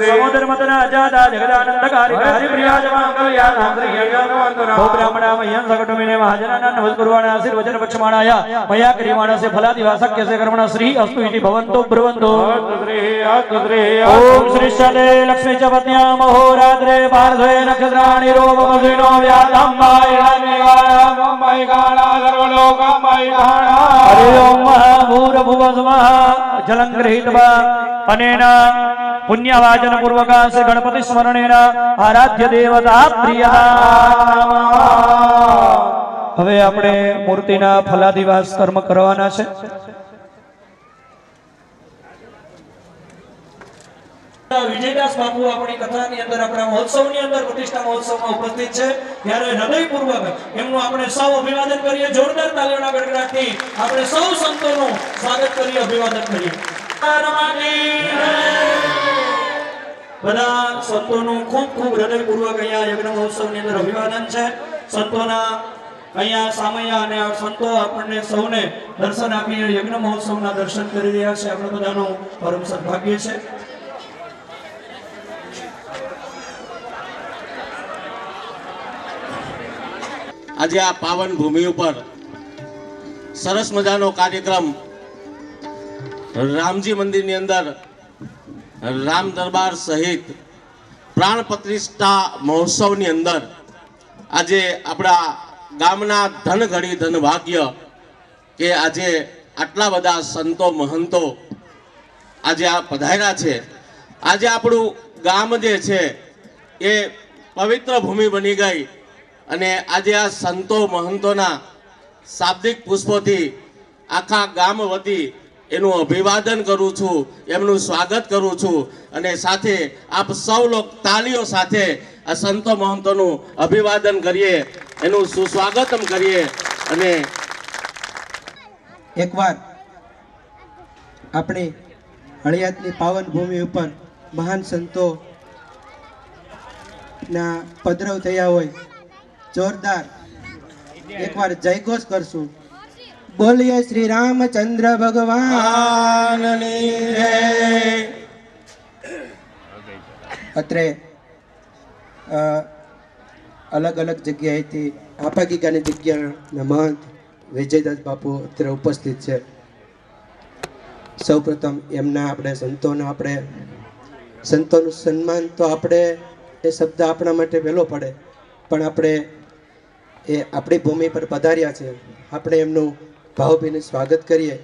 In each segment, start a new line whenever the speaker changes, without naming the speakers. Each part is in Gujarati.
समुद्र मतना अजादा जगदानंद कारिका हरिप्रिया जमांगल्या नांद्रियज्ञानवंदना भो ब्राह्मणा मह्यं सकटुमिने महाजनानां नमस्कुर्वाणा आशीर्वचन पक्षमाणाय मया क्रियमाणस्य फलादिवासक्यस्य कर्मणा श्री अस्तु इति भवन्तु ब्रुवन्तु ओम श्री शले लक्ष्मी च पत्न्या महोरात्रे पार्श्वे नक्षत्राणि रूपमसिनो व्यातम्बायिणामेवाणा मुम्बैकाणा सर्वलोकम्बैकाणा हरि ओम महाभूरभुवस्वः जलं गृहीत्वा अनेन पुण्यवाचन पूर्वक श्री गणपति स्मरणेन आराध्य देवता प्रियः હવે આપણે મૂર્તિના ફલાદિવાસ કર્મ કરવાના છે। વિજયદાસ બાપુ આપણી કથાની અંદર આપણા મહોત્સવની અંદર પ્રતિષ્ઠા મહોત્સવમાં ઉપસ્થિત છે ત્યારે હૃદયપૂર્વક એમનું આપણે સૌ અભિવાદન કરીએ। જોરદાર તાળીઓના ગડગડાટથી આપણે સૌ સંતોનું સ્વાગત કરીએ, અભિવાદન કરીએ। બધા સંતોનું ખૂબ ખૂબ હૃદયપૂર્વક અહીંયા યજ્ઞ મહોત્સવની અંદર અભિવાદન છે। સંતોના અહીંયા સામૈયા અને સંતો આપણને સૌને દર્શન આપી યજ્ઞ મહોત્સવના દર્શન કરી રહ્યા છે। આપણે બધાનું પરમ સદભાગ્ય છે।
આજે આ પાવન ભૂમિ ઉપર સરસ મજાનો કાર્યક્રમ રામજી મંદિરની અંદર રામ દરબાર સહિત પ્રાણ પ્રતિષ્ઠા મહોત્સવની અંદર આજે આપણા ગામના ધન ઘડી ધન ભાગ્ય કે આજે આટલા બધા સંતો મહંતો આજે આ પધાર્યા છે। આજે આપણું ગામ જે છે એ પવિત્ર ભૂમિ બની ગઈ અને આજે આ સંતો મહંતોના શાબ્દિક પુષ્પોથી આખા ગામ વતી એનું અભિવાદન કરું છું, એમનું સ્વાગત કરું છું અને સાથે આપ સૌ લોક તાલીઓ સાથે આ સંતો મહંતોનું અભિવાદન કરીએ, એનું સુસ્વાગતમ કરીએ। અને
એકવાર આપણે હળિયાતની પાવન ભૂમિ ઉપર મહાન સંતો ના પધરાવ થયા હોય, जोरदार एक बार जयघोष करशु। बोलिए श्री रामचंद्र भगवान अत्रे अलग अलग जग्याए थी आपागीगानी जग्या महंत विजयदास बापू अत्रे उपस्थित है। सौ प्रथम एमना आपणे संतोना आपणे संतोनुं सन्मान तो आपणे ए शब्द आपणा माटे वहेलो पड़े पण आपणे એ આપણી ભૂમિ પર પધાર્યા છે, આપણે એમનું ભાવભીનું સ્વાગત કરીએ।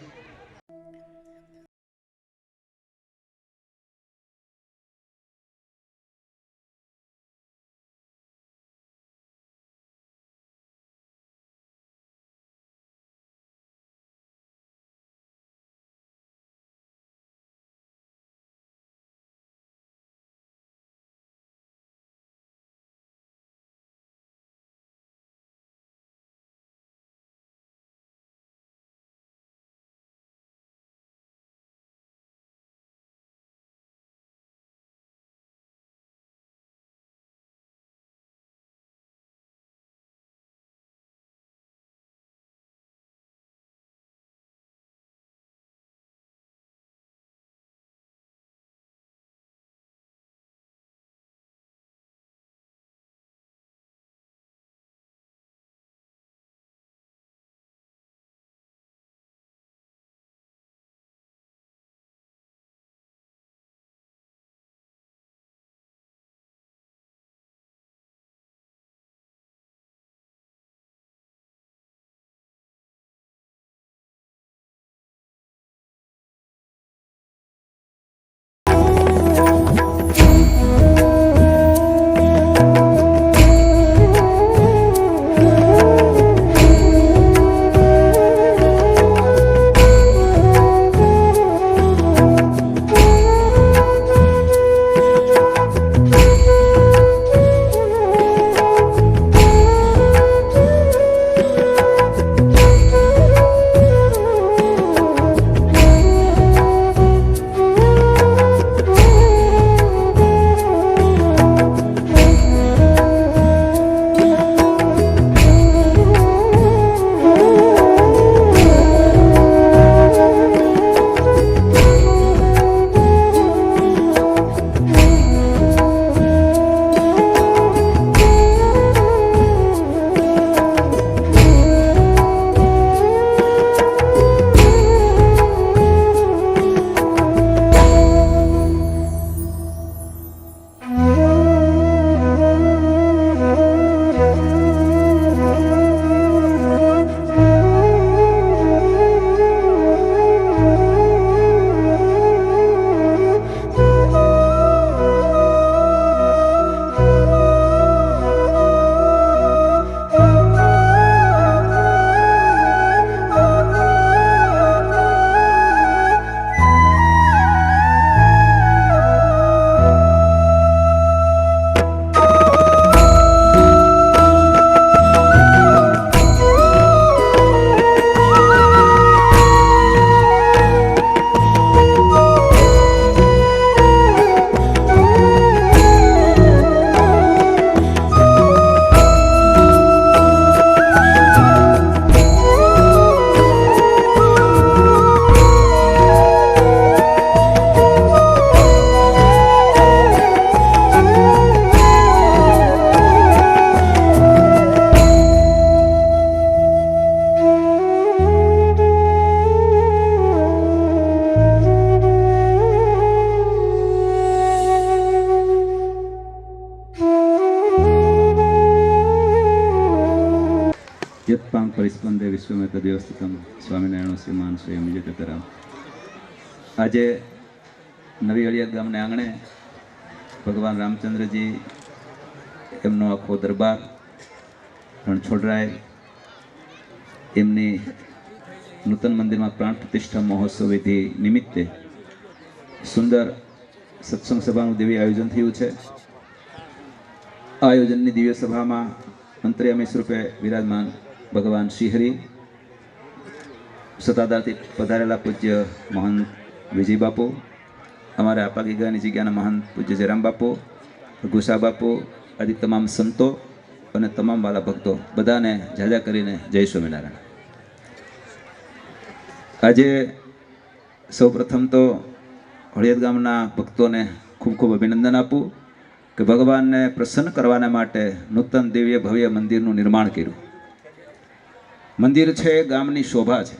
પરિસ્પંદે વિશ્વમેત દેવસ્થિતમ સ્વામિનારાયણ શ્રીમાન સ્વયં વિજયતરામ. આજે નવી અળિયાદ ગામને આંગણે ભગવાન રામચંદ્રજી એમનો આખો દરબાર રણછોડરાય એમની નૂતન મંદિરમાં પ્રાણ પ્રતિષ્ઠા મહોત્સવ વિધિ નિમિત્તે સુંદર સત્સંગ સભાનું દિવ્ય આયોજન થયું છે. આ આયોજનની દિવ્ય સભામાં અંતર્યામી સ્વરૂપે વિરાજમાન ભગવાન શ્રીહરિ, સત્તાધારથી પધારેલા પૂજ્ય મહંત વિજય બાપુ, અમારા આપાગીગાની જગ્યાના મહંત પૂજ્ય જયરામ બાપુ, ગુસા બાપુ આદિ તમામ સંતો અને તમામ વાલા ભક્તો બધાને જાજા કરીને જય સ્વામિનારાયણ. આજે સૌ પ્રથમ તો હળિયાદ ગામના ભક્તોને ખૂબ ખૂબ અભિનંદન આપું કે ભગવાનને પ્રસન્ન કરવાના માટે નૂતન દિવ્ય ભવ્ય મંદિરનું નિર્માણ કર્યું. મંદિર છે ગામની શોભા છે.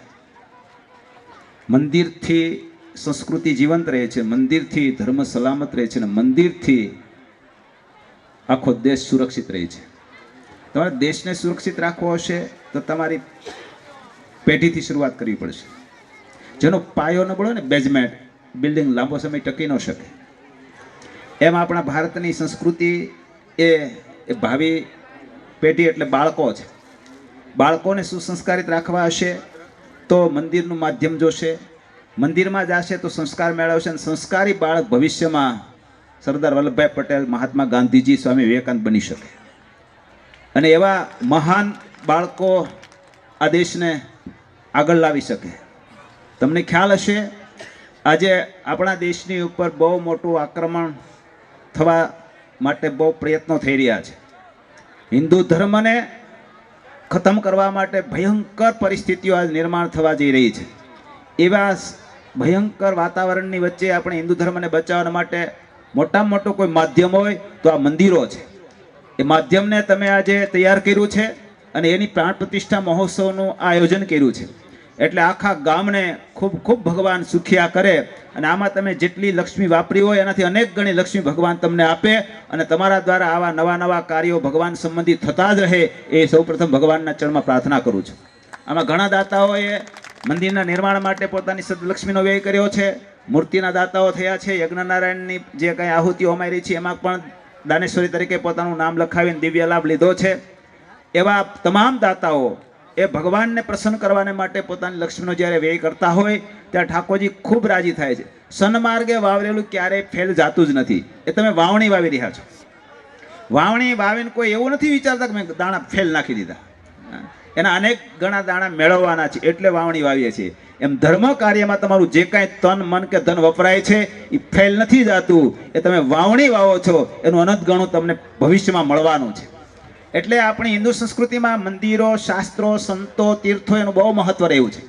મંદિરથી સંસ્કૃતિ જીવંત રહે છે, મંદિરથી ધર્મ સલામત રહે છે, અને મંદિરથી આખો દેશ સુરક્ષિત રહે છે. તમારે દેશને સુરક્ષિત રાખવો હશે તો તમારી પેઢીથી શરૂઆત કરવી પડશે. જેનો પાયો નબળો ને બેઝમેન્ટ, બિલ્ડિંગ લાંબો સમય ટકી ન શકે. એમ આપણા ભારતની સંસ્કૃતિ એ ભાવિ પેઢી એટલે બાળકો છે. બાળકોને સુસંસ્કારિત રાખવા હશે તો મંદિરનું માધ્યમ જોશે. મંદિરમાં જશે તો સંસ્કાર મેળવશે, અને સંસ્કારી બાળક ભવિષ્યમાં સરદાર વલ્લભભાઈ પટેલ, મહાત્મા ગાંધીજી, સ્વામી વિવેકાનંદ બની શકે. અને એવા મહાન બાળકો આ દેશને આગળ લાવી શકે. તમને ખ્યાલ હશે આજે આપણા દેશની ઉપર બહુ મોટું આક્રમણ થવા માટે બહુ પ્રયત્નો થઈ રહ્યા છે. હિન્દુ ધર્મને ખતમ કરવા માટે ભયંકર પરિસ્થિતિઓ આજ નિર્માણ થવા જઈ રહી છે. એવા ભયંકર વાતાવરણની વચ્ચે આપણે હિન્દુ ધર્મને બચાવવા માટે મોટામાં મોટું કોઈ માધ્યમ હોય તો આ મંદિરો છે. એ માધ્યમને તમે આજે તૈયાર કર્યું છે અને એની પ્રાણ પ્રતિષ્ઠા મહોત્સવનું આયોજન કર્યું છે. એટલે આખા ગામને ખૂબ ખૂબ ભગવાન સુખિયા કરે, અને આમાં તમે જેટલી લક્ષ્મી વાપરી હોય એનાથી અનેક ગણી લક્ષ્મી ભગવાન તમને આપે, અને તમારા દ્વારા આવા નવા નવા કાર્યો ભગવાન સંબંધિત થતા જ રહે એ સૌપ્રથમ ભગવાનના ચરણમાં પ્રાર્થના કરું છું. આમાં ઘણા દાતાઓએ મંદિરના નિર્માણ માટે પોતાની સદલક્ષ્મીનો વ્યય કર્યો છે. મૂર્તિના દાતાઓ થયા છે. યજ્ઞનારાયણની જે કંઈ આહુતિઓ અમારી છે એમાં પણ દાનેશ્વરી તરીકે પોતાનું નામ લખાવીને દિવ્ય લાભ લીધો છે. એવા તમામ દાતાઓ એ ભગવાનને પ્રસન્ન કરવાને માટે પોતાની લક્ષ્મીનો જ્યારે વ્યય કરતા હોય ત્યારે ઠાકોરજી ખૂબ રાજી થાય છે. સન્માર્ગે વાવરેલું ક્યારેય ફેલ જાતું જ નથી. એ તમે વાવણી વાવી રહ્યા છો. વાવણી વાવીને કોઈ એવું નથી વિચારતા કે મેં દાણા ફેલ નાખી દીધા. એના અનેક ઘણા દાણા મેળવવાના છે એટલે વાવણી વાવીએ છીએ. એમ ધર્મ કાર્યમાં તમારું જે કાંઈ તન મન કે ધન વપરાય છે એ ફેલ નથી જાતું. એ તમે વાવણી વાવો છો એનું અનંત ગણું તમને ભવિષ્યમાં મળવાનું છે. એટલે આપણી હિન્દુ સંસ્કૃતિમાં મંદિરો, શાસ્ત્રો, સંતો, તીર્થો એનું બહુ મહત્વ રહ્યું છે.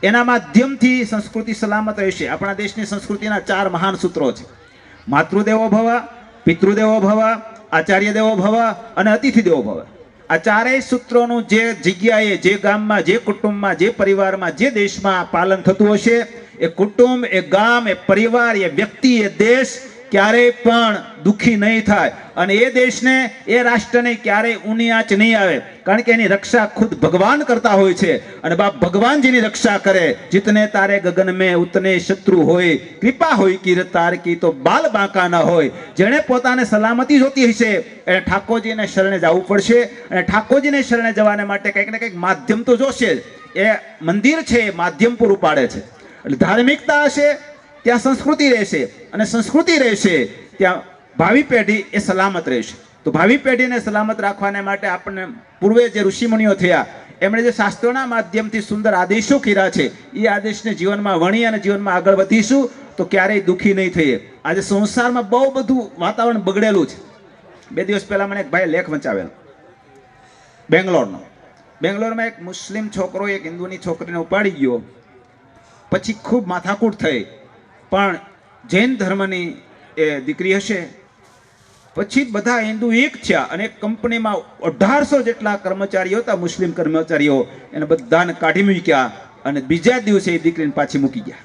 એના માધ્યમથી સંસ્કૃતિ સલામત રહેશે. આપણા દેશની સંસ્કૃતિના 4 મહાન સૂત્રો છે: માતૃદેવો ભવ, પિતૃદેવો ભવ, આચાર્ય દેવો ભવ અને અતિથિ દેવો ભવ. આ 4 સૂત્રોનું જે જગ્યાએ, જે ગામમાં, જે કુટુંબમાં, જે પરિવારમાં, જે દેશમાં પાલન થતું હશે, એ કુટુંબ, એ ગામ, એ પરિવાર, એ વ્યક્તિ, એ દેશ ક્યારેય પણ દુઃખી નહીં થાય, અને એ દેશને, એ રાષ્ટ્રને ક્યારેય ઊની આંચ નહીં આવે. કારણ કે એની રક્ષા ખુદ ભગવાન કરતા હોય છે. અને બાપ ભગવાન જેની રક્ષા કરે, જીતને તારે ગગન મેં ઉતને શત્રુ હોય, કૃપા હોય કિર તાર કી તો બાલ બાંકા ન હોય. જેણે પોતાને સલામતી જોતી હશે એને ઠાકોરજીને શરણે જવું પડશે, અને ઠાકોરજીને શરણે જવાને માટે કંઈક ને કંઈક માધ્યમ તો જોશે જ. એ મંદિર છે એ માધ્યમ પૂરું પાડે છે. એટલે ધાર્મિકતા હશે ત્યાં સંસ્કૃતિ રહેશે, અને સંસ્કૃતિ રહેશે ત્યાં ભાવિ પેઢી એ સલામત રહેશે. તો ભાવિ પેઢીને સલામત રાખવાને માટે આપણને પૂર્વે જે ઋષિમુનિઓ થયા એમણે જે શાસ્ત્રોના માધ્યમથી સુંદર આદેશો કર્યા છે એ આદેશને જીવનમાં વણી અને જીવનમાં આગળ વધીશું તો ક્યારેય દુઃખી નહીં થઈએ. આજે સંસારમાં બહુ બધું વાતાવરણ બગડેલું છે. 2 દિવસ પહેલાં મને એક ભાઈ લેખ વંચાવેલો બેંગ્લોરનો. બેંગ્લોરમાં એક મુસ્લિમ છોકરો એક હિન્દુની છોકરીને ઉપાડી ગયો. પછી ખૂબ માથાકૂટ થઈ, પણ જૈન ધર્મની એ દીકરી હશે. પછી બધા હિન્દુ એક થયા અને કંપનીમાં 1800 જેટલા કર્મચારીઓ હતા, મુસ્લિમ કર્મચારીઓ, એને બધાને કાઢી મૂક્યા અને બીજા દિવસે એ દીકરીને પાછી મૂકી ગયા.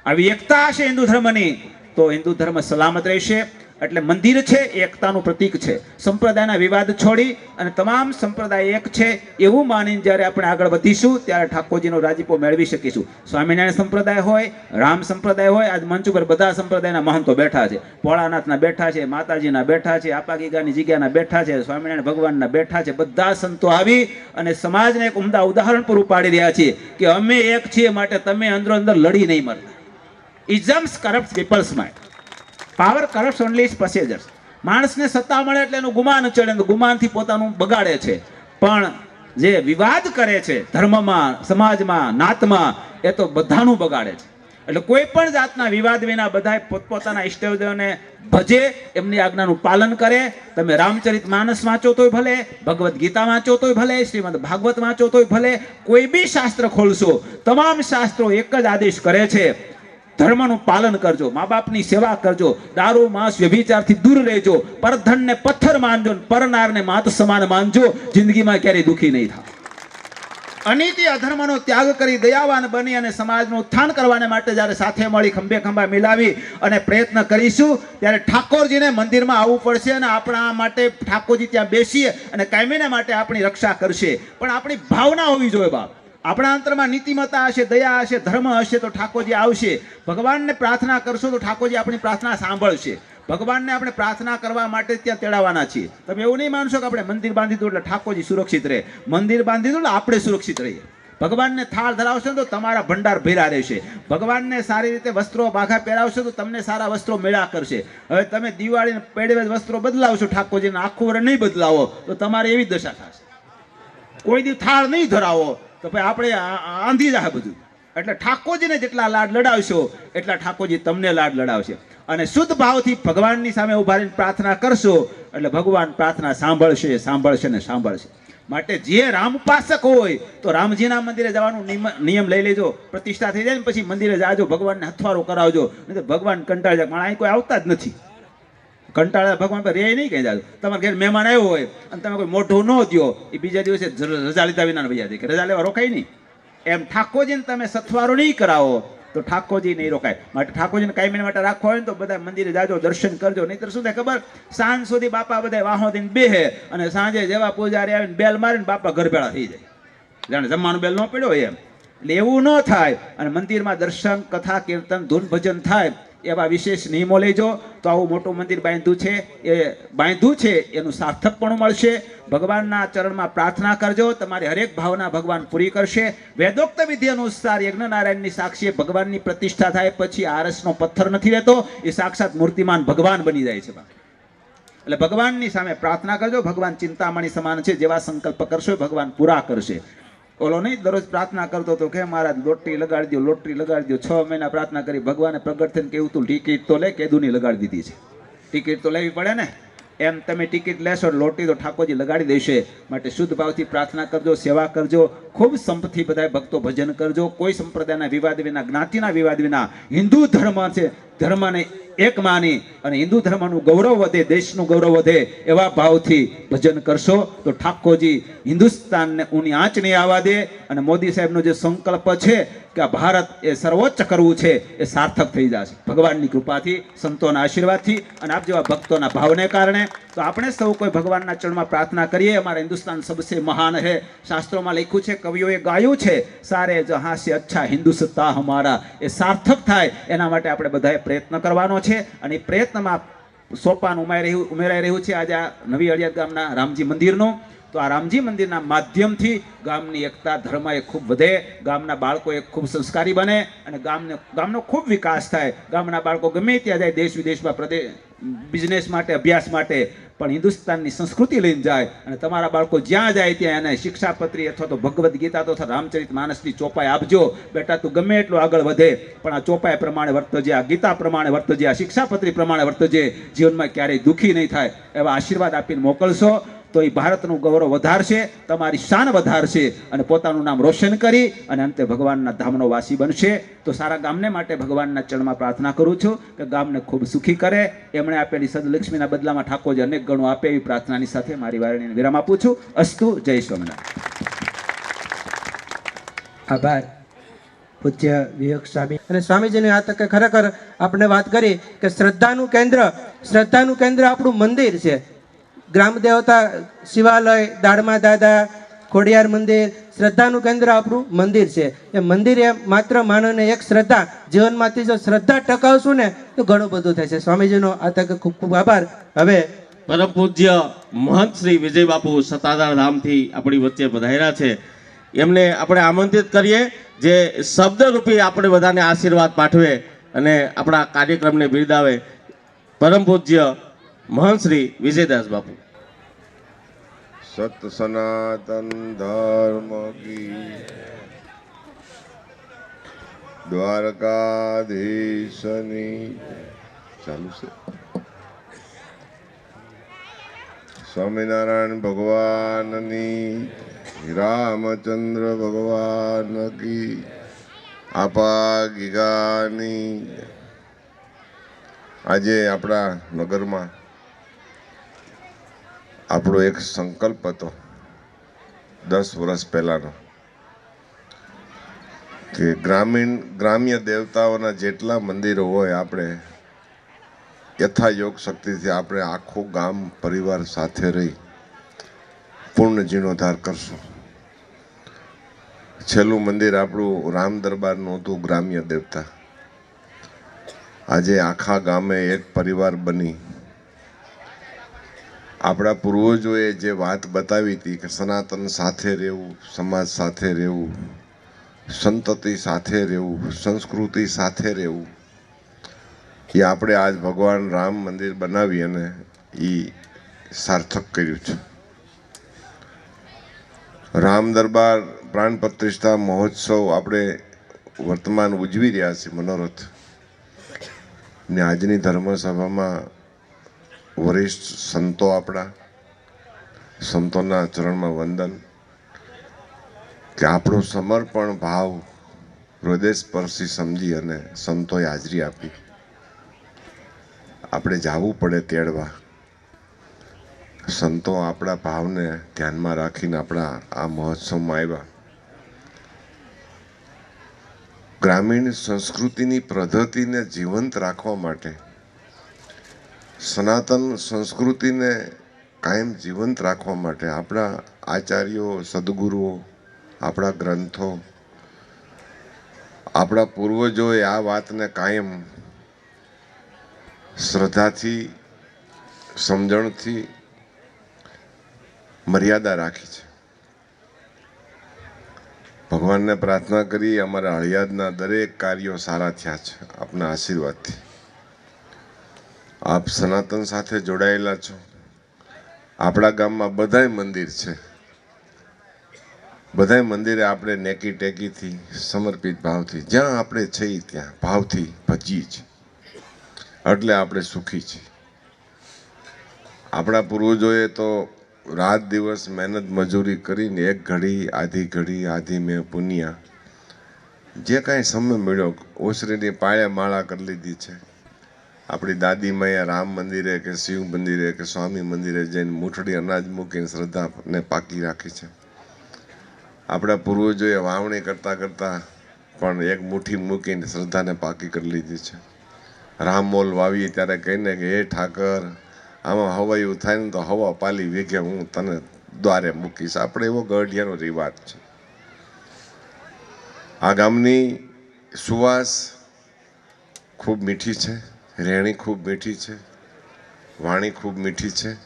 આવી એકતા હશે હિન્દુ ધર્મની તો હિન્દુ ધર્મ સલામત રહેશે. એટલે મંદિર છે એ એકતાનું પ્રતીક છે. સંપ્રદાયના વિવાદ છોડી અને તમામ સંપ્રદાય એક છે એવું માનીને જ્યારે આપણે આગળ વધીશું ત્યારે ઠાકોરજીનો રાજીપો મેળવી શકીશું. સ્વામિનારાયણ સંપ્રદાય હોય, રામ સંપ્રદાય હોય, આજ મંચ ઉપર બધા સંપ્રદાયના મહંતો બેઠા છે. ભોળાનાથના બેઠા છે, માતાજીના બેઠા છે, આપાગીગાની જગ્યાના બેઠા છે, સ્વામિનારાયણ ભગવાનના બેઠા છે. બધા સંતો આવી અને સમાજને એક ઉમદા ઉદાહરણ પૂરું પાડી રહ્યા છીએ કે અમે એક છીએ, માટે તમે અંદરો અંદર લડી નહીં મરતા. Isms corrupt people's mind, power corrupt only its passengers. માણસને સત્તા મળે એટલે એનું ગુમાન ચડે, તો ગુમાનથી પોતાનું બગાડે છે. પણ જે વિવાદ કરે છે ધર્મમાં, સમાજમાં, નાતમાં, એ તો બધાનું બગાડે છે. એટલે કોઈ પણ જાતના વિવાદ વિના બધાએ પોતપોતાના ઈષ્ટદેવને ભજે, એમની આજ્ઞાનું પાલન કરે. તમે રામચરિત માનસ વાંચો તોય ભલે, ભગવદ્ ગીતા વાંચો તોય ભલે, શ્રીમદ ભાગવત વાંચો તોય ભલે, કોઈ બી શાસ્ત્ર ખોલશો, તમામ શાસ્ત્રો એક જ આદેશ કરે છે, ધર્મનું પાલન કરજો, મા બાપની સેવા કરજો, દારૂ માંસ વ્યભિચારથી દૂર રહેજો, પરધનને પથ્થર માનજો, પરનારને માત સમાન માનજો. જિંદગીમાં ક્યારેય દુઃખી નહીં થાય. અનીતિ અધર્મનો ત્યાગ કરી દયાવાન બની અને સમાજનું ઉત્થાન કરવાને માટે જ્યારે સાથે મળી ખંભે ખંભા મિલાવી અને પ્રયત્ન કરીશું ત્યારે ઠાકોરજીને મંદિરમાં આવવું પડશે અને આપણા માટે ઠાકોરજી ત્યાં બેસીએ અને કાયમીને માટે આપણી રક્ષા કરશે. પણ આપણી ભાવના હોવી જોઈએ બાપ. આપણા અંતરમાં નીતિમત્તા હશે, દયા હશે, ધર્મ હશે તો ઠાકોરજી આવશે. ભગવાનને પ્રાર્થના કરશો તો ઠાકોરજી આપણી પ્રાર્થના સાંભળશે. ભગવાનને આપણે પ્રાર્થના કરવા માટે ત્યાં તેડાવવાના છીએ. તમે એવું નહીં માનશો કે આપણે મંદિર બાંધી દઉં એટલે ઠાકોરજી સુરક્ષિત રહે. મંદિર બાંધી દઉં એટલે આપણે સુરક્ષિત રહીએ. ભગવાનને થાળ ધરાવશો તો તમારા ભંડાર ભર્યા રહેશે. ભગવાનને સારી રીતે વસ્ત્રો બાઘા પહેરાવશો તો તમને સારા વસ્ત્રો મેળા કરશે. હવે તમે દિવાળીને પેડવે વસ્ત્રો બદલાવશો, ઠાકોરજીને આખું વર્ષ નહીં બદલાવો તો તમારે એવી દશા થશે. કોઈ દી થાળ નહીં ધરાવો તો ભાઈ આપણે આંધી જાય બધું. એટલે ઠાકોરજીને જેટલા લાડ લડાવશો એટલા ઠાકોરજી તમને લાડ લડાવશે. અને શુદ્ધ ભાવથી ભગવાનની સામે ઉભા રહીને પ્રાર્થના કરશો એટલે ભગવાન પ્રાર્થના સાંભળશે, સાંભળશે ને સાંભળશે. માટે જે રામ ઉપાસક હોય તો રામજીના મંદિરે જવાનું નિયમ લઈ લેજો. પ્રતિષ્ઠા થઈ જાય ને પછી મંદિરે જાજો, ભગવાનને હથવારો કરાવજો. નહીં તો ભગવાન કંટાળી જાય, પણ અહીં કોઈ આવતા જ નથી. કંટાળા ભગવાન પર રે નહીં કઈ જાજો. તમારા ઘેર મહેમાન આવ્યો હોય અને તમે કોઈ મોઢું ન દો, એ બીજા દિવસે રજા લીધા વિના વૈયા દે કે રજા લેવા રોકાય નહીં. એમ ઠાકોરજીને તમે સથવારો નહીં કરાવો તો ઠાકોરજી નહીં રોકાય. માટે ઠાકોરજીને કાયમી માટે રાખવા હોય ને તો બધા મંદિરે જાજો, દર્શન કરજો. નહીંતર શું થાય ખબર, સાંજ સુધી બાપા બધા વાહો દઈને બેહે અને સાંજે જેવા પૂજારી આવીને બેલ મારીને બાપા ગરભેળા થઈ જાય, જાણે જમવાનું બેલ ન પડ્યો એમ. એટલે એવું ન થાય અને મંદિરમાં દર્શન, કથા, કીર્તન, ધૂન ભજન થાય એવા વિશેષ નિયમો લેજો. તો આવું મોટું મંદિર બાંધ્યું છે, એ બાંધ્યું છે એનું સાર્થક પણ મળશે. ભગવાનના ચરણમાં પ્રાર્થના કરજો, તમારી હરેક ભાવના ભગવાન પૂરી કરશે. વેદોક્ત વિધિ અનુસાર યજ્ઞનારાયણની સાક્ષીએ ભગવાનની પ્રતિષ્ઠા થાય પછી આરસનો પથ્થર નથી રહેતો, એ સાક્ષાત મૂર્તિમાન ભગવાન બની જાય છે. એટલે ભગવાનની સામે પ્રાર્થના કરજો. ભગવાન ચિંતામણી સમાન છે, જેવા સંકલ્પ કરશો ભગવાન પૂરા કરશે. ઓલો નહીં દરરોજ પ્રાર્થના કરતો હતો કે મહારાજ લોટરી લગાડી દો, લોટરી લગાડી દો. 6 મહિના પ્રાર્થના કરી, ભગવાને પ્રગટ થઈને કેવું તું ટિકિટ તો લે, કેદુની લગાડી દીધી છે. ટિકિટ તો લેવી પડે ને. એમ તમે ટિકિટ લેશો લોટરી તો ઠાકોરજી લગાડી દેશે. માટે શુદ્ધ ભાવથી પ્રાર્થના કરજો, સેવા કરજો, ખૂબ સંપથી બધા ભક્તો ભજન કરજો. કોઈ સંપ્રદાયના વિવાદ વિના, જ્ઞાતિના વિવાદ વિના. હિન્દુ ધર્મ છે, ધર્મને એક માની અને હિન્દુ ધર્મનું ગૌરવ વધે, દેશનું ગૌરવ વધે એવા ભાવથી ભજન કરશો તો ઠાકોરજી હિન્દુસ્તાનને ઊની આંચ નહીં આવવા દે. અને મોદી સાહેબનો જે સંકલ્પ છે કે આ ભારત એ સર્વોચ્ચ કરવું છે એ સાર્થક થઈ જશે ભગવાનની કૃપાથી, સંતોના આશીર્વાદથી અને આપ જેવા ભક્તોના ભાવને કારણે. તો આપણે સૌ કોઈ ભગવાનના ચરણમાં પ્રાર્થના કરીએ. અમારા હિન્દુસ્તાન સબસે મહાન હે. શાસ્ત્રોમાં લખ્યું છે, કવિઓએ ગાયું છે, સારે જહાં સે અચ્છા હિન્દુસ્તા હમારા. એ સાર્થક થાય એના માટે આપણે બધાએ પ્રયત્ન કરવાનો છે. અને એ પ્રયત્નમાં સોપાન ઉમેરાઈ રહ્યું છે આજે આ નવી અડિયાદ ગામના રામજી મંદિરનું. તો આ રામજી મંદિરના માધ્યમથી ગામની એકતા, ધર્મ એ ખૂબ વધે, ગામના બાળકો એક ખૂબ સંસ્કારી બને અને ગામનો ખૂબ વિકાસ થાય. ગામના બાળકો ગમે ત્યાં જાય, દેશ વિદેશમાં, પ્રદેશ બિઝનેસ માટે, અભ્યાસ માટે, પણ હિન્દુસ્તાનની સંસ્કૃતિ લઈને જાય. અને તમારા બાળકો જ્યાં જાય ત્યાં એને શિક્ષાપત્રી અથવા તો ભગવદ્ ગીતા અથવા રામચરિત માનસની ચોપાઈ આપજો. બેટા તું ગમે એટલું આગળ વધે પણ આ ચોપાઈ પ્રમાણે વર્તજે, આ ગીતા પ્રમાણે વર્તજે, આ શિક્ષાપત્રી પ્રમાણે વર્તજે. જીવનમાં ક્યારેય દુઃખી નહીં થાય એવા આશીર્વાદ આપીને મોકલશો તો એ ભારતનું ગૌરવ વધારશે, તમારી શાન વધારશે અને પોતાનું નામ રોશન કરી અને અંતે ભગવાનના ધામનો વાસી બનશે. તો સારા ગામને માટે ભગવાનના ચરણમાં પ્રાર્થના કરું છું કે ગામને ખૂબ સુખી કરે. એમણે આપેલી સદલક્ષ્મીના બદલામાં ઠાકોરજી અનેક ગણો આપે એવી પ્રાર્થનાની સાથે મારી વાણીને વિરામ આપું છું. અસ્તુ. જય સ્વામિનારાયણ.
આભાર. પૂજ્ય વિવેક સ્વામી અને સ્વામીજીની આ તકે ખરેખર આપણે વાત કરી કે શ્રદ્ધાનું કેન્દ્ર આપણું મંદિર છે. ગ્રામ દેવતા શિવાલય, દાડમા દાદા, ખોડિયાર મંદિર, શ્રદ્ધાનું કેન્દ્ર આપણું મંદિર છે. એ મંદિર એ માત્ર માનવને એક શ્રદ્ધા, જીવનમાંથી જો શ્રદ્ધા ટકાવશું ને તો ઘણું બધું થાય છે. સ્વામીજીનો આ તકે ખૂબ ખૂબ આભાર. હવે
પરમ પૂજ્ય મહંત શ્રી વિજય બાપુ સતાધાર ધામથી આપણી વચ્ચે પધાર્યા છે. એમને આપણે આમંત્રિત કરીએ જે શબ્દરૂપી આપણે બધાને આશીર્વાદ પાઠવે અને આપણા કાર્યક્રમને બિરદાવે. પરમ પૂજ્ય મહંત શ્રી વિજયદાસ બાપુ.
સત સનાતન ધર્મ કી દ્વારકાધીશની ચાલુ છે. સ્વામિનારાયણ ભગવાનની, રામચંદ્ર ભગવાન કી, આપા ગીગાની. આજે આપણા નગરમાં આપણો એક સંકલ્પ હતો 10 વર્ષ પહેલાનો કે ગ્રામ્ય દેવતાઓના જેટલા મંદિરો હોય આપણે યથાયોગ શક્તિથી આપણે આખું ગામ પરિવાર સાથે રહી પૂર્ણ જીર્ણોદ્ધાર કરશું. છેલ્લું મંદિર આપણું રામ દરબારનું હતું, ગ્રામ્ય દેવતા. આજે આખા ગામે એક પરિવાર બની આપણા પૂર્વજોએ જે વાત બતાવી હતી કે સનાતન સાથે રહેવું, સમાજ સાથે રહેવું, સંતતિ સાથે રહેવું, સંસ્કૃતિ સાથે રહેવું, એ આપણે આજ ભગવાન રામ મંદિર બનાવી અને એ સાર્થક કર્યું છે. રામ દરબાર પ્રાણ પ્રતિષ્ઠા મહોત્સવ આપણે વર્તમાન ઉજવી રહ્યા છીએ મનોરથ ને આજની ધર્મસભામાં વરિષ્ઠ સંતો આપણા સંતોના ચરણમાં વંદન કે આપણો સમર્પણ ભાવ હૃદયસ્પર્શી સમજી અને સંતોએ હાજરી આપી. આપણે જવું પડે તેડવા. સંતો આપણા ભાવને ધ્યાનમાં રાખીને આપણા આ મહોત્સવમાં આવ્યા. ગ્રામીણ સંસ્કૃતિની પદ્ધતિને જીવંત રાખવા માટે, સનાતન સંસ્કૃતિને કાયમ જીવંત રાખવા માટે આપણા આચાર્યો, સદગુરુઓ, આપણા ગ્રંથો, આપણા પૂર્વજોએ આ વાતને કાયમ શ્રદ્ધાથી, સમજણથી મર્યાદા રાખી છે. ભગવાનને પ્રાર્થના કરી અમારા હળિયાદના દરેક કાર્યો સારા થયા છે આપના આશીર્વાદથી. આપ સનાતન સાથે જોડાયેલા છો. આપણા ગામમાં બધાય મંદિર છે. બધાય મંદિરે આપણે નેકી ટેકીથી, સમર્પિત ભાવથી, જ્યાં આપણે છીએ ત્યાં ભાવથી ભજીએ છીએ, એટલે આપણે સુખી છીએ. આપણા પૂર્વજોએ તો રાત દિવસ મહેનત મજૂરી કરીને એક ઘડી આધી મેં પુનિયા જે કાંઈ સમય મળ્યો ઓસરીની પાળે માળા કરી લીધી છે. આપણી દાદીમાએ રામ મંદિરે કે શિવ મંદિરે કે સ્વામી મંદિરે જઈને મૂઠડી અનાજ મૂકીને શ્રદ્ધાને પાકી રાખી છે. આપણા પૂર્વજોએ વાવણી કરતાં પણ એક મુઠ્ઠી મૂકીને શ્રદ્ધાને પાકી કરી લીધી છે. રામમોલ વાવીએ ત્યારે કહીને કે હે ઠાકર, આમાં હવાયું થાય ને તો હવા પાલી વીઘે હું તને દ્વારે મૂકીશ. આપણે એવો ગઢિયાનો રિવાજ છે. આ ગામની સુવાસ ખૂબ મીઠી છે, રહેણી ખૂબ મીઠી છે, વાણી ખૂબ મીઠી છે.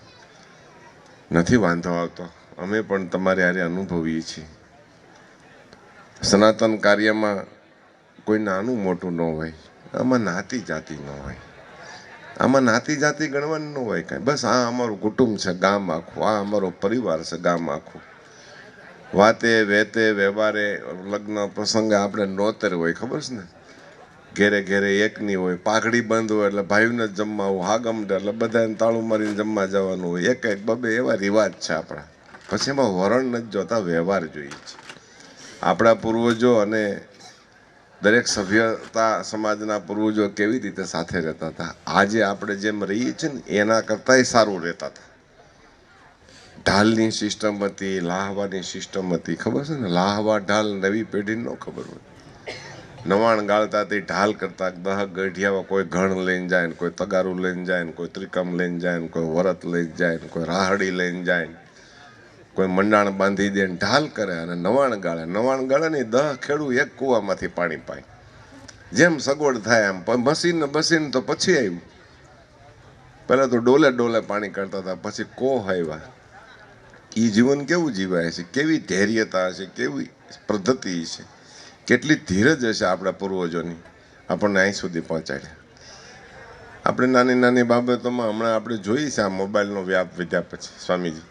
નથી વાંધો આવતો, અમે પણ તમારે હારે અનુભવીએ છીએ. સનાતન કાર્યમાં કોઈ નાનું મોટું ન હોય, આમાં નાતી જાતિ ન હોય, આમાં નાતી જાતિ ગણવાની ન હોય કાંઈ. બસ આ અમારું કુટુંબ છે, ગામ આખું, આ અમારો પરિવાર છે, ગામ આખું. વાતે વેતે વ્યવહારે લગ્ન પ્રસંગે આપણે નોતર હોય, ખબર છે ને, ઘેરે ઘેરે એકની હોય, પાઘડી બંધ હોય એટલે ભાઈઓને જ જમવા હોય, હાગમડે એટલે બધાને તાળું મારીને જમવા જવાનું હોય. એક બબે એવા રિવાજ છે આપણા. પછી એમાં વરણ નથી જોતા, વ્યવહાર જોઈએ છે. આપણા પૂર્વજો અને દરેક સભ્યતા સમાજના પૂર્વજો કેવી રીતે સાથે રહેતા હતા, આજે આપણે જેમ રહીએ છીએ ને એના કરતાંય સારું રહેતા હતા. ઢાલની સિસ્ટમ હતી, લાહવાની સિસ્ટમ હતી, ખબર છે ને, લાહવા ઢાલ નવી પેઢીને ન ખબર હોય. નવાણ ગાળતા તે ઢાલ કરતા દહ ગઢિયાવા કોઈ ઘણ લઈને જાય ને કોઈ તગારું લઈને જાય ને કોઈ ત્રિકમ લઈને જાય ને કોઈ વરત લઈને જાય ને કોઈ રાહડી લઈને જાય ને કોઈ મંડાણ બાંધી દે ને ઢાલ કરે અને નવાણ ગાળે ને દહ ખેડૂ એક કૂવામાંથી પાણી પાય. જેમ સગવડ થાય એમ મશીન તો પછી આવ્યું. પહેલાં તો ડોલે ડોલે પાણી કાઢતા હતા, પછી કોહ આવ્યા. એ જીવન કેવું જીવાય છે, કેવી ધૈર્યતા હશે, કેવી પદ્ધતિ છે, કેટલી ધીરજ હશે આપણા પૂર્વજોની, આપણને અહીં સુધી પહોંચાડ્યા. આપણે નાની નાની બાબતોમાં હમણાં આપણે જોઈએ છે આ મોબાઈલનો વ્યાપ વધ્યા પછી સ્વામીજી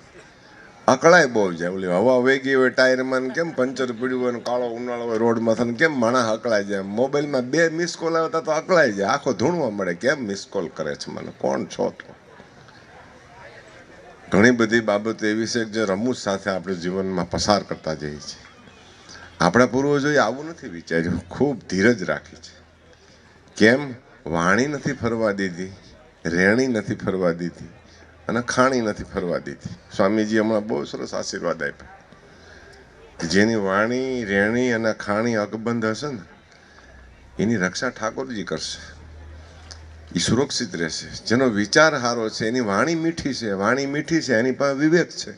અકળાય બહુ જાય. ઓલી હવા વેગી હોય ટાયરમાં કેમ પંચર પીડ્યું હોય ને કાળો ઉનાળો હોય રોડમાં થઈને કેમ માણસ અકળાય જાય. મોબાઈલમાં 2 મિસ કોલ આવતા તો અકળાય જાય, આખો ધૂણવા મળે કેમ મિસ કોલ કરે છે મને, કોણ છો તો. ઘણી બધી બાબતો એવી છે જે રમૂજ સાથે આપણે જીવનમાં પસાર કરતા જઈએ છીએ. આપણા પૂર્વજોએ આવું નથી વિચાર્યું, ખૂબ ધીરજ રાખી છે. કેમ? વાણી નથી ફરવા દીધી, રેણી નથી ફરવા દીધી અને ખાણી નથી ફરવા દીધી. સ્વામીજી હમણાં બહુ સરસ આશીર્વાદ આપ્યા. જેની વાણી રેણી અને ખાણી અકબંધ હશે ને એની રક્ષા ઠાકોરજી કરશે, એ સુરક્ષિત રહેશે. જેનો વિચાર સારો છે એની વાણી મીઠી છે, એની પાસે વિવેક છે.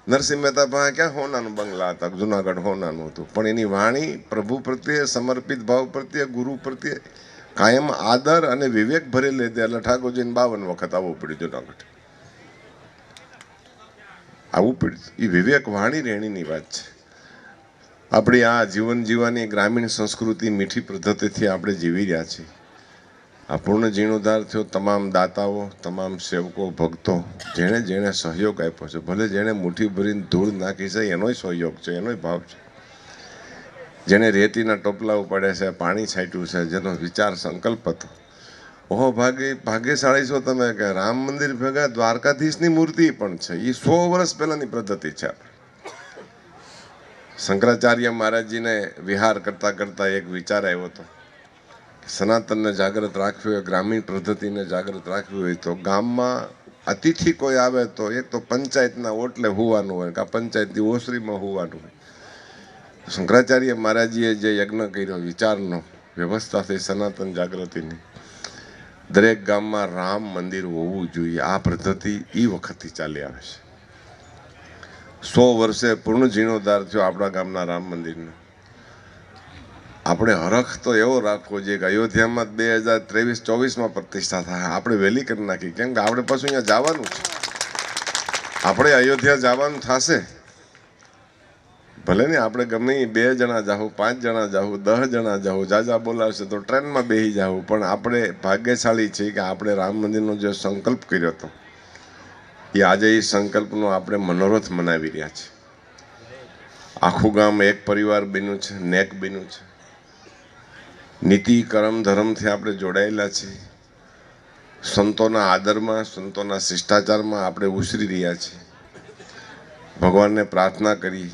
નરસિંહ મહેતા પાસે ક્યાં હોનાનું બંગલા હતા, જુનાગઢ હોનાનું હતું, પણ એની વાણી પ્રભુ પ્રત્યે સમર્પિત ભાવ પ્રત્યે, ગુરુ પ્રત્યે કાયમ આદર અને વિવેક ભરેલી હતી. એટલે ઠાકોરજીને 52 વખત આવવું પડ્યું જુનાગઢ, આવવું પડ્યું. એ વિવેક વાણી રેણીની વાત છે. આપણી આ જીવન જીવવાની ગ્રામીણ સંસ્કૃતિ મીઠી પદ્ધતિથી આપણે જીવી રહ્યા છીએ. આ પૂર્ણ જીર્ણોદ્ધાર થયો. તમામ દાતાઓ, તમામ સેવકો, ભક્તો જેણે જેણે સહયોગ આપ્યો છે, ભલે જેણે મુઠ્ઠી ભરીને ધૂળ નાખી છે એનોય સહયોગ છે, એનોય ભાવ છે. જેણે રેતીના ટોપલા ઉપાડ્યા છે, પાણી છાંટ્યું છે, જેનો વિચાર સંકલ્પ હતો. ઓહો ભાગ્યશાળી છો તમે કે રામ મંદિર ભેગા દ્વારકાધીશની મૂર્તિ પણ છે. એ 100 વર્ષ પહેલાની પદ્ધતિ છે. શંકરાચાર્ય મહારાજજીને વિહાર કરતા કરતા એક વિચાર આવ્યો હતો, સનાતનને જાગૃત રાખવી હોય, ગ્રામીણ પદ્ધતિને જાગૃત રાખવી હોય તો ગામમાં અતિથિ કોઈ આવે તો એક તો પંચાયતના ઓટલે હોવાનું હોય, કાં પંચાયતની ઓસરીમાં હોવાનું હોય. શંકરાચાર્ય મહારાજીએ જે યજ્ઞ કર્યો, વિચારનો વ્યવસ્થા થઈ સનાતન જાગૃતિની, દરેક ગામમાં રામ મંદિર હોવું જોઈએ. આ પદ્ધતિ એ વખતથી ચાલી આવે છે. 100 વર્ષે પૂર્ણ જીર્ણોદ્ધાર થયો આપણા ગામના રામ મંદિરનો. આપણે હરખ તો એવો રાખવો જોઈએ કે અયોધ્યામાં 2023-24માં પ્રતિષ્ઠા થાય. આપણે વહેલી કરી નાખી, કેમ કે આપણે પાછું અહીંયા જવાનું છે. આપણે અયોધ્યા જવાનું થશે, ભલે ને આપણે ગમે 2 જણા જાવું, 5 જણા જાવું, 10 જણા જાવું, જાજા બોલાવશે તો ટ્રેનમાં બેસી જાવું, પણ આપણે ભાગ્યશાળી છીએ કે આપણે રામ મંદિરનો જે સંકલ્પ કર્યો હતો એ આજે એ સંકલ્પનો આપણે મનોરથ મનાવી રહ્યા છીએ. આખું ગામ એક પરિવાર બન્યું છે, નેક બન્યું છે. નીતિ કર્મ ધર્મથી આપણે જોડાયેલા છીએ. સંતોના આદરમાં, સંતોના શિષ્ટાચારમાં આપણે ઉછરી રહ્યા છીએ. ભગવાનને પ્રાર્થના કરી.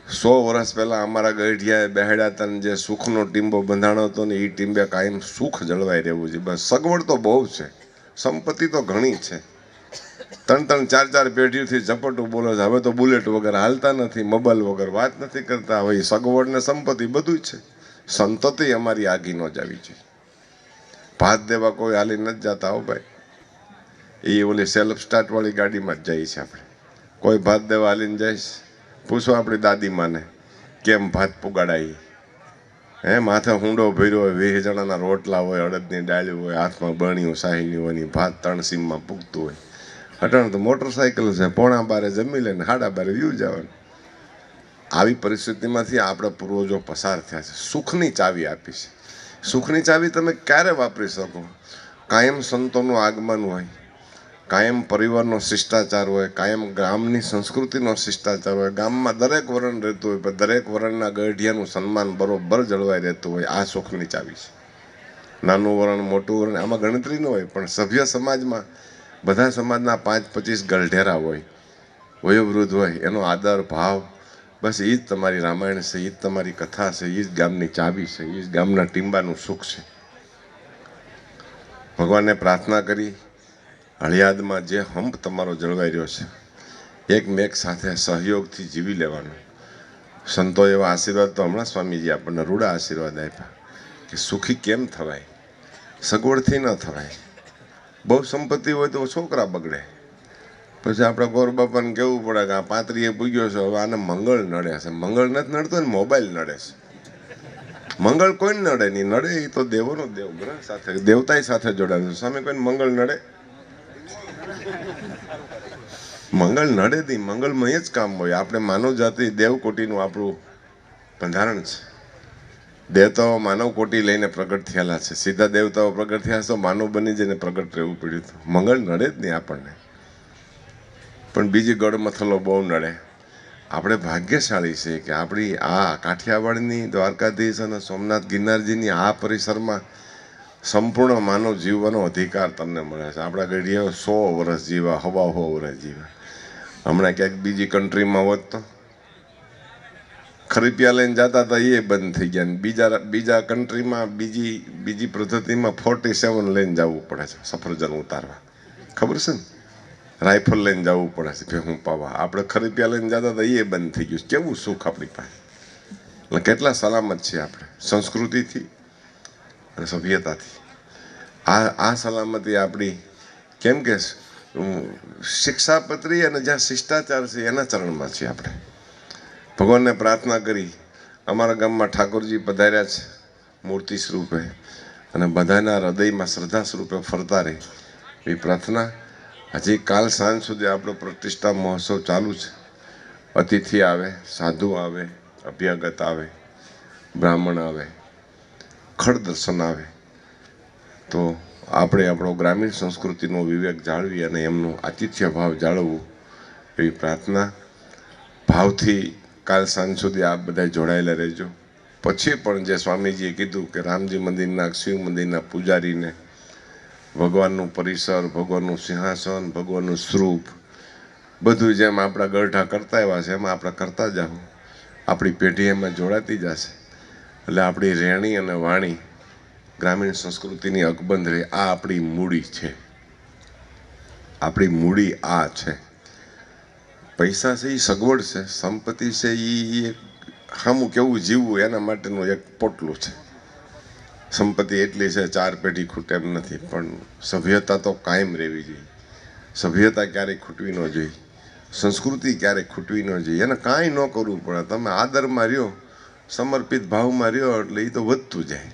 100 વર્ષ પહેલાં અમારા ગઢિયાએ બેહાડ્યા હતા ને જે સુખનો ટીંબો બંધાણો હતો ને એ ટીંબે કાયમ સુખ જળવાઈ રહેવું છે. બસ સગવડ તો બહુ છે, સંપત્તિ તો ઘણી છે. 3-3, 4-4 પેઢીઓથી ઝપટું બોલો છે. હવે તો બુલેટ વગર હાલતા નથી, મોબાઈલ વગર વાત નથી કરતા. હવે સગવડ ને સંપત્તિ બધું છે. સંતતિ અમારી આગી ન જાવી જોઈએ. ભાત દેવા કોઈ હાલી નથી જતા હો ભાઈ, એ ઓલી સેલ્ફ સ્ટાર્ટ વાળી ગાડીમાં જ જાય છે. આપણે કોઈ ભાત દેવા હાલીને જઈશ, પૂછો આપણી દાદીમાને કેમ ભાત પુગાડાય. માથે હુંડો ભર્યો હોય, 20 જણાના રોટલા હોય, અડદની ડાળી હોય, હાથમાં બણ્યું સાહીની હોય, ભાત 3 સીમમાં પૂગતું હોય. અટાણે તો મોટરસાઇકલ છે, 11:15 જમી લે ને 12:30 વ્યૂ જવાનું. આવી પરિસ્થિતિમાંથી આપણા પૂર્વજો પસાર થયા છે. સુખની ચાવી આપી છે. સુખની ચાવી તમે ક્યારે વાપરી શકો? કાયમ સંતોનું આગમન હોય, કાયમ પરિવારનો શિષ્ટાચાર હોય, કાયમ ગામની સંસ્કૃતિનો શિષ્ટાચાર હોય, ગામમાં દરેક વરણ રહેતું હોય, પણ દરેક વરણના ગઢિયાનું સન્માન બરોબર જળવાઈ રહેતું હોય. આ સુખની ચાવી છે. નાનું વરણ, મોટું વરણ આમાં ગણતરી ન હોય, પણ સભ્ય સમાજમાં બધા સમાજના 5-25 ગલઢેરા હોય, વયોવૃદ્ધ હોય, એનો આદર ભાવ, બસ એ જ તમારી રામાયણ છે, એ જ તમારી કથા છે, એ જ ગામની ચાવી છે, એ જ ગામના ટીંબાનું સુખ છે. ભગવાનને પ્રાર્થના કરી, હળિયાદમાં જે હંપ તમારો જળવાઈ રહ્યો છે, એકમેક સાથે સહયોગથી જીવી લેવાનો. સંતો એવા આશીર્વાદ તો હમણાં સ્વામીજી આપણને રૂડા આશીર્વાદ આપ્યા કે સુખી કેમ થવાય, સગવડથી ન થવાય. બહુ સંપત્તિ હોય તો છોકરા બગડે. પછી આપણા ગોર બાપાને કહેવું પડે કે આ પાંત્રીએ પૂગ્યો છે, હવે આને મંગળ નડે છે. મંગળ નથી નડતો ને મોબાઈલ નડે છે. મંગળ કોઈને નડે નહીં, નડે એ તો દેવોનો દેવ, ગ્રહ સાથે દેવતાય સાથે જોડાયેલું. સામે કોઈને મંગળ નડે? મંગળ નડે નહીં. મંગળમાં એ જ કામ હોય. આપણે માનવ જાતિ દેવકોટીનું આપણું બંધારણ છે. દેવતાઓ માનવ કોટી લઈને પ્રગટ થયેલા છે. સીધા દેવતાઓ પ્રગટ થયા તો માનવ બની જઈને પ્રગટ રહેવું પડ્યું હતું. મંગળ નડે જ નહીં આપણને, પણ બીજી ગળમથલો બહુ નડે. આપણે ભાગ્યશાળી છે કે આપણી આ કાઠિયાવાડની દ્વારકાધીશ અને સોમનાથ ગિરનારજીની આ પરિસરમાં સંપૂર્ણ માનવ જીવવાનો અધિકાર તમને મળે છે. આપણા ગઢીઓ 100 વર્ષ જીવા, 100 વર્ષ જીવા. હમણાં ક્યાંક બીજી કન્ટ્રીમાં હોત તો ખરીપિયા લઈને જતા હતા, એ બંધ થઈ ગયા. બીજા કન્ટ્રીમાં બીજી પદ્ધતિમાં 47 લઈને જવું પડે છે સફરજન ઉતારવા. ખબર છે ને? રાઇફલ લઈને જવું પડે છે ભેહું પાવા. આપણે ખરીપિયા લઈને જતા હતા, એ બંધ થઈ ગયું. કેવું સુખ આપણી પાસે! એટલે કેટલા સલામત છીએ આપણે સંસ્કૃતિથી અને સભ્યતાથી. આ સલામતી આપણી કેમ કે શિક્ષાપત્રી અને જ્યાં શિષ્ટાચાર છે એના ચરણમાં છીએ આપણે. ભગવાનને પ્રાર્થના કરી. અમારા ગામમાં ઠાકોરજી પધાર્યા છે મૂર્તિ સ્વરૂપે, અને બધાના હૃદયમાં શ્રદ્ધા સ્વરૂપે ફરતા રહે એ પ્રાર્થના. હજી કાલ સાંજ સુધી આપણો પ્રતિષ્ઠા મહોત્સવ ચાલુ છે. અતિથિ આવે, સાધુ આવે, અભ્યાગત આવે, બ્રાહ્મણ આવે, ખડ દર્શન આવે. તો આપણે આપણો ગ્રામીણ સંસ્કૃતિનો વિવેક જાળવી અને એમનું આતિથ્ય ભાવ જાળવવું એવી પ્રાર્થના. ભાવથી કાલ સાંજ સુધી આપ બધા જોડાયેલા રહેજો. પછી પણ જે સ્વામીજીએ કીધું કે રામજી મંદિરના, શિવ મંદિરના પૂજારીને ભગવાનનું પરિસર, ભગવાનનું સિંહાસન, ભગવાનનું સ્વરૂપ બધું જેમ આપણા ગરઢા કરતા એવા છે એમાં આપણે કરતા જાઓ. આપણી પેઢી એમાં જોડાતી જશે. એટલે આપણી રહેણી અને વાણી ગ્રામીણ સંસ્કૃતિની અકબંધ રહે. આ આપણી મૂડી છે. આપણી મૂડી આ છે. પૈસા છે એ સગવડ છે, સંપત્તિ છે એ સામું કેવું જીવવું એના માટેનું એક પોટલું છે. સંપત્તિ એટલી છે 4 પેઢી ખૂટે એમ નથી, પણ સભ્યતા તો કાયમ રહેવી જોઈએ. સભ્યતા ક્યારેય ખૂટવી ન જોઈએ. સંસ્કૃતિ ક્યારેય ખૂટવી ન જોઈએ. એને કાંઈ ન કરવું પડે. તમે આદરમાં રહ્યો, સમર્પિત ભાવમાં રહ્યો એટલે એ તો વધતું જાય.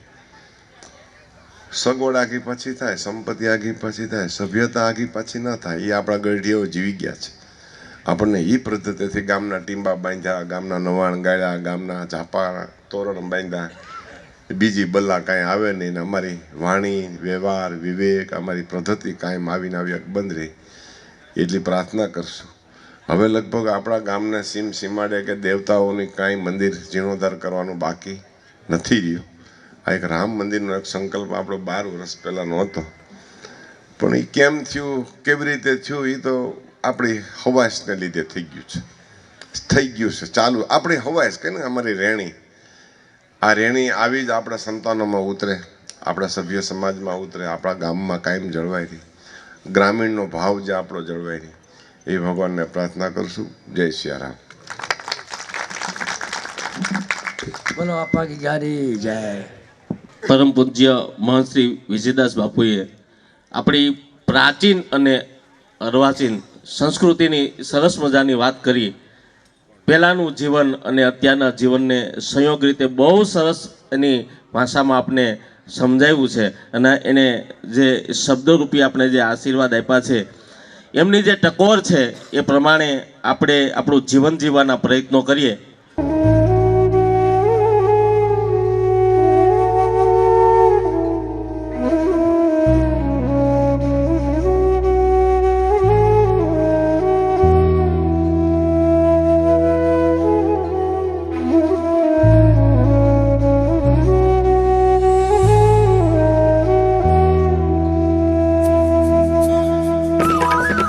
સગવડ આગી પાછી થાય, સંપત્તિ આગી પાછી થાય, સભ્યતા આગી પાછી ન થાય. એ આપણા ગઢીઓ જીવી ગયા છે. આપણને એ પદ્ધતિથી ગામના ટીંબા બાંધ્યા, ગામના નવાણ ગાળ્યા, ગામના ઝાપા તોરણ બાંધ્યા. બીજી બલ્લા કાંઈ આવે નહીં. અમારી વાણી, વ્યવહાર, વિવેક, અમારી પદ્ધતિ કાયમ આવીને આવી બંધ રહી એટલી પ્રાર્થના કરશું. હવે લગભગ આપણા ગામને સીમાડે કે દેવતાઓની કાંઈ મંદિર જીર્ણોદ્ધાર કરવાનું બાકી નથી રહ્યું. આ એક રામ મંદિરનો એક સંકલ્પ આપણો 12 વર્ષ પહેલાંનો હતો, પણ એ કેમ થયું, કેવી રીતે થયું, એ તો આપણી હવાસને લીધે થઈ ગયું છે. ચાલુ આપણી હવાસ કે ને અમારી રહેણી. આ રહેણી આવી જ આપણા સંતાનોમાં ઉતરે, આપણા સભ્ય સમાજમાં ઉતરે, આપણા ગામમાં કાયમ જળવાઈ રહી. ગ્રામીણનો ભાવ જે આપણો જળવાઈ રહી એ ભગવાનને પ્રાર્થના કરશું. જય સિયારામ.
બોલો આપા કી જારી જય.
પરમ પૂજ્ય મહંત શ્રી વિજયદાસ બાપુએ આપણી પ્રાચીન અને અર્વાચીન સંસ્કૃતિની સરસ મજાની વાત કરી. પહેલાંનું જીવન અને અત્યારના જીવનને સંયોગ રીતે બહુ સરસ એની ભાષામાં આપણે સમજાવ્યું છે. અને એને જે શબ્દરૂપી આપણે જે આશીર્વાદ આપ્યા છે, એમની જે ટકોર છે એ પ્રમાણે આપણે આપણું જીવન જીવવાના પ્રયત્નો કરીએ